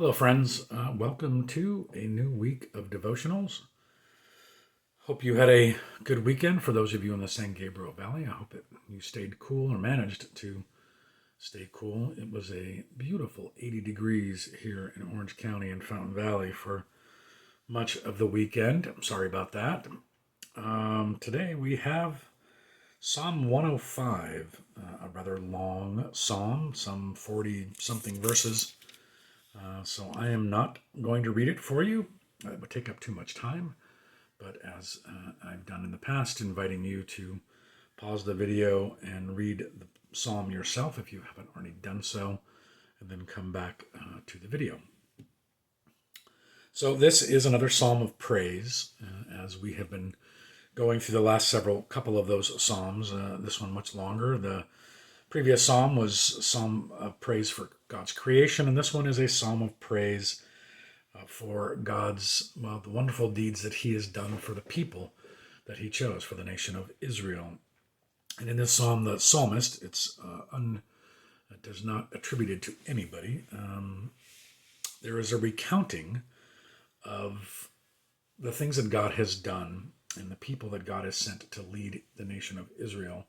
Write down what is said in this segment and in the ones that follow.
Hello, friends. Welcome to a new week of devotionals. Hope you had a good weekend. For those of you in the San Gabriel Valley, I hope that you stayed cool or managed to stay cool. It was a beautiful 80 degrees here in Orange County and Fountain Valley for much of the weekend. I'm sorry about that. Today we have Psalm 105, a rather long psalm, some 40 something verses. So I am not going to read it for you. It would take up too much time. But as I've done in the past, inviting you to pause the video and read the psalm yourself if you haven't already done so, and then come back to the video. So this is another psalm of praise, as we have been going through the last couple of those psalms. This one much longer. The previous psalm was psalm of praise for God's creation, and this one is a psalm of praise for God's, the wonderful deeds that he has done for the people that he chose, for the nation of Israel. And in this psalm, the psalmist, it does not attribute it to anybody. There is a recounting of the things that God has done and the people that God has sent to lead the nation of Israel,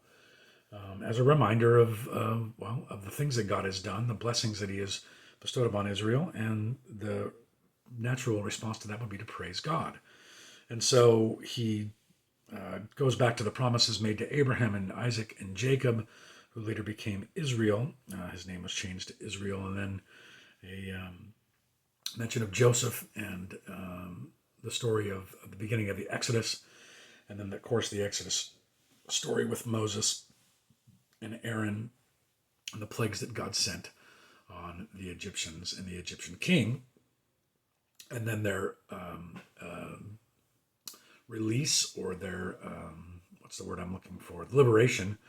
as a reminder of the things that God has done, the blessings that he has bestowed upon Israel, and the natural response to that would be to praise God. And so he goes back to the promises made to Abraham and Isaac and Jacob, who later became Israel. His name was changed to Israel. And then a mention of Joseph and the story of the beginning of the Exodus. And then, of course, the Exodus story with Moses and Aaron and the plagues that God sent on the Egyptians and the Egyptian king. And then their release, or their, what's the word I'm looking for? Liberation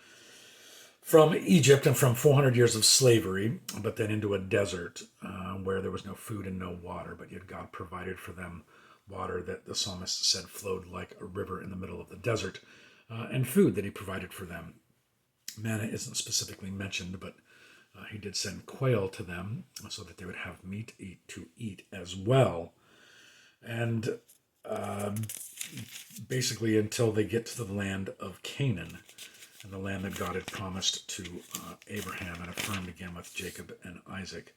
from Egypt and from 400 years of slavery, but then into a desert where there was no food and no water, but yet God provided for them water that the psalmist said flowed like a river in the middle of the desert, and food that he provided for them. Manna isn't specifically mentioned, but he did send quail to them so that they would have meat to eat as well. And basically until they get to the land of Canaan, and the land that God had promised to Abraham and affirmed again with Jacob and Isaac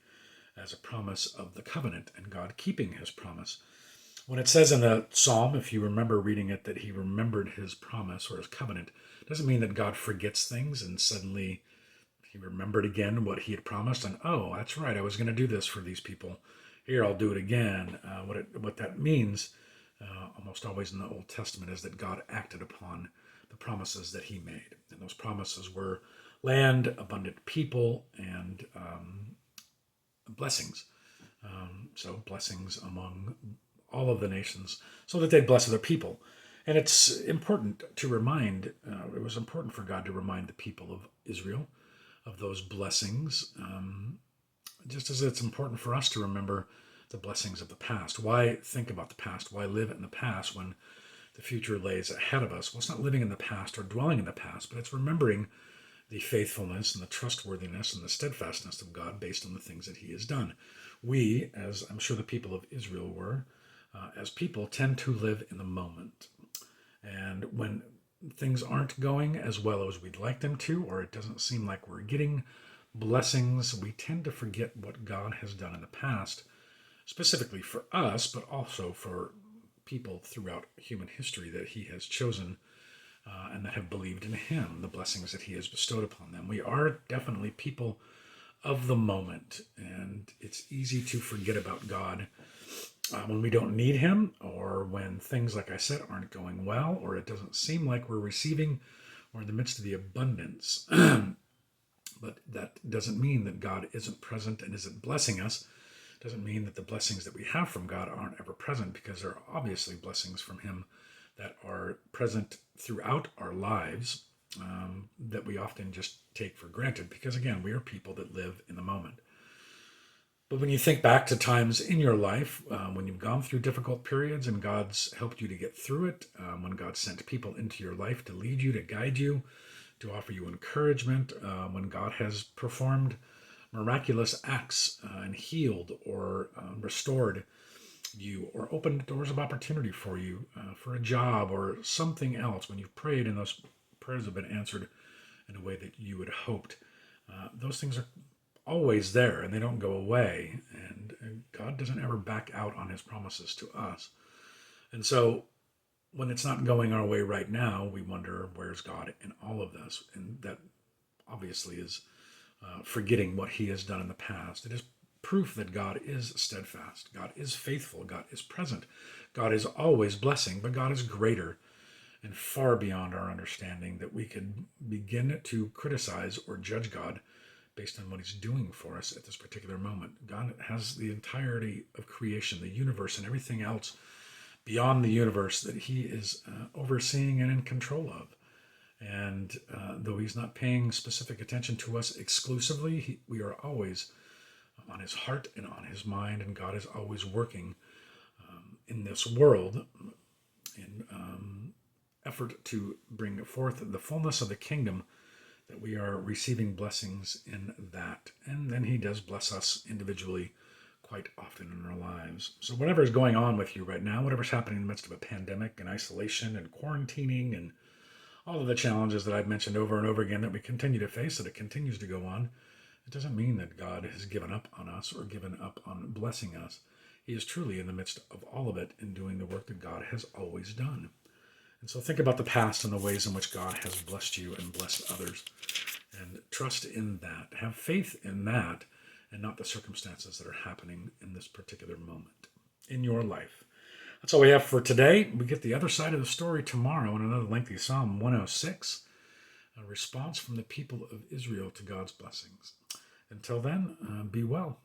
as a promise of the covenant and God keeping his promise. When it says in the psalm, if you remember reading it, that he remembered his promise or his covenant, it doesn't mean that God forgets things and suddenly he remembered again what he had promised, and that's right, I was going to do this for these people. Here, I'll do it again. What that means, almost always in the Old Testament, is that God acted upon the promises that he made. And those promises were land, abundant people, and blessings. So blessings among all of the nations so that they'd bless other people. And it's important to remind, it was important for God to remind the people of Israel of those blessings, just as it's important for us to remember the blessings of the past. Why think about the past? Why live in the past when the future lays ahead of us? Well, it's not living in the past or dwelling in the past, but it's remembering the faithfulness and the trustworthiness and the steadfastness of God based on the things that he has done. We, as I'm sure the people of Israel were, as people, tend to live in the moment. And when things aren't going as well as we'd like them to, or it doesn't seem like we're getting blessings, we tend to forget what God has done in the past, specifically for us, but also for people throughout human history that he has chosen and that have believed in him, the blessings that he has bestowed upon them. We are definitely people of the moment, and it's easy to forget about God when we don't need him, or when things, like I said, aren't going well, or it doesn't seem like we're receiving, or in the midst of the abundance. But that doesn't mean that God isn't present and isn't blessing us. It doesn't mean that the blessings that we have from God aren't ever present, because there are obviously blessings from him that are present throughout our lives, that we often just take for granted, because again, we are people that live in the moment. But when you think back to times in your life when you've gone through difficult periods and God's helped you to get through it, when God sent people into your life to lead you, to guide you, to offer you encouragement, when God has performed miraculous acts and healed or restored you or opened doors of opportunity for you for a job or something else when you've prayed and those prayers have been answered in a way that you had hoped. Those things are always there and they don't go away. And God doesn't ever back out on his promises to us. And so when it's not going our way right now, we wonder, where's God in all of this? And that obviously is forgetting what he has done in the past. It is proof that God is steadfast. God is faithful. God is present. God is always blessing, but God is greater and far beyond our understanding that we could begin to criticize or judge God based on what he's doing for us at this particular moment. God has the entirety of creation, the universe, and everything else beyond the universe that he is overseeing and in control of. And though he's not paying specific attention to us exclusively, we are always on his heart and on his mind, and God is always working in this world in effort to bring forth the fullness of the kingdom, that we are receiving blessings in that. And then he does bless us individually quite often in our lives. So whatever is going on with you right now, whatever's happening in the midst of a pandemic and isolation and quarantining and all of the challenges that I've mentioned over and over again that we continue to face, that it continues to go on, it doesn't mean that God has given up on us or given up on blessing us. He is truly in the midst of all of it and doing the work that God has always done. And so think about the past and the ways in which God has blessed you and blessed others. And trust in that. Have faith in that and not the circumstances that are happening in this particular moment in your life. That's all we have for today. We get the other side of the story tomorrow in another lengthy Psalm 106, a response from the people of Israel to God's blessings. Until then, be well.